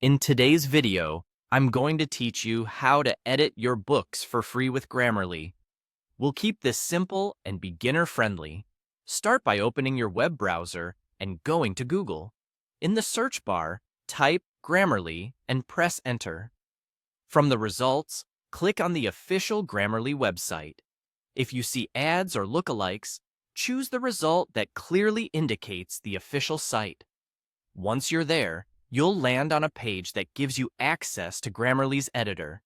In today's video, I'm going to teach you how to edit your books for free with Grammarly. We'll keep this simple and beginner-friendly. Start by opening your web browser and going to Google. In the search bar, type Grammarly and press Enter. From the results, click on the official Grammarly website. If you see ads or lookalikes, choose the result that clearly indicates the official site. Once you're there, you'll land on a page that gives you access to Grammarly's editor.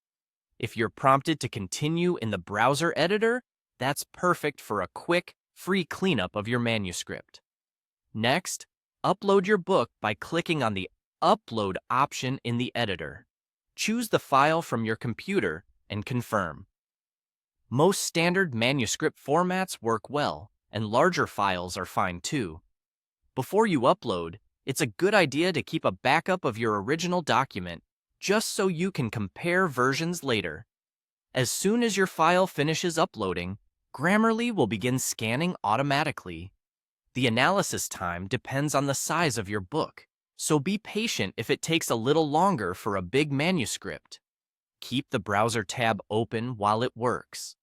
If you're prompted to continue in the browser editor, that's perfect for a quick, free cleanup of your manuscript. Next, upload your book by clicking on the Upload option in the editor. Choose the file from your computer and confirm. Most standard manuscript formats work well, and larger files are fine too. Before you upload, it's a good idea to keep a backup of your original document, just so you can compare versions later. As soon as your file finishes uploading, Grammarly will begin scanning automatically. The analysis time depends on the size of your book, so be patient if it takes a little longer for a big manuscript. Keep the browser tab open while it works.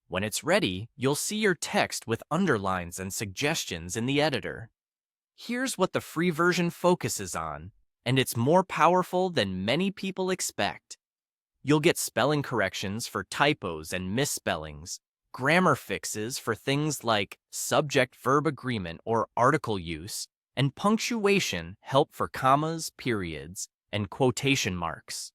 When it's ready, you'll see your text with underlines and suggestions in the editor. Here's what the free version focuses on, and it's more powerful than many people expect. You'll get spelling corrections for typos and misspellings, grammar fixes for things like subject-verb agreement or article use, and punctuation help for commas, periods, and quotation marks.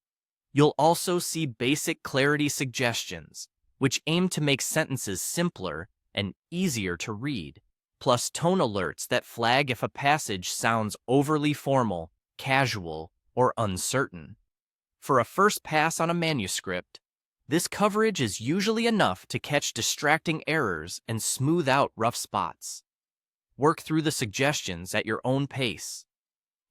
You'll also see basic clarity suggestions, which aim to make sentences simpler and easier to read, plus tone alerts that flag if a passage sounds overly formal, casual, or uncertain. For a first pass on a manuscript, this coverage is usually enough to catch distracting errors and smooth out rough spots. Work through the suggestions at your own pace.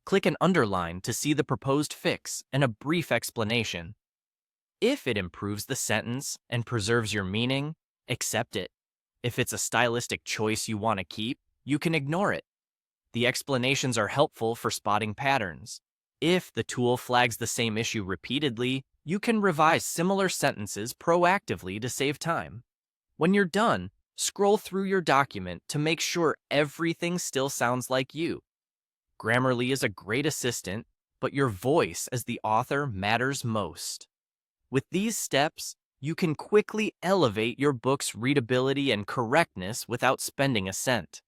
Click an underline to see the proposed fix and a brief explanation. If it improves the sentence and preserves your meaning, accept it. If it's a stylistic choice you want to keep, you can ignore it. The explanations are helpful for spotting patterns. If the tool flags the same issue repeatedly, you can revise similar sentences proactively to save time. When you're done, scroll through your document to make sure everything still sounds like you. Grammarly is a great assistant, but your voice as the author matters most. With these steps, you can quickly elevate your book's readability and correctness without spending a cent.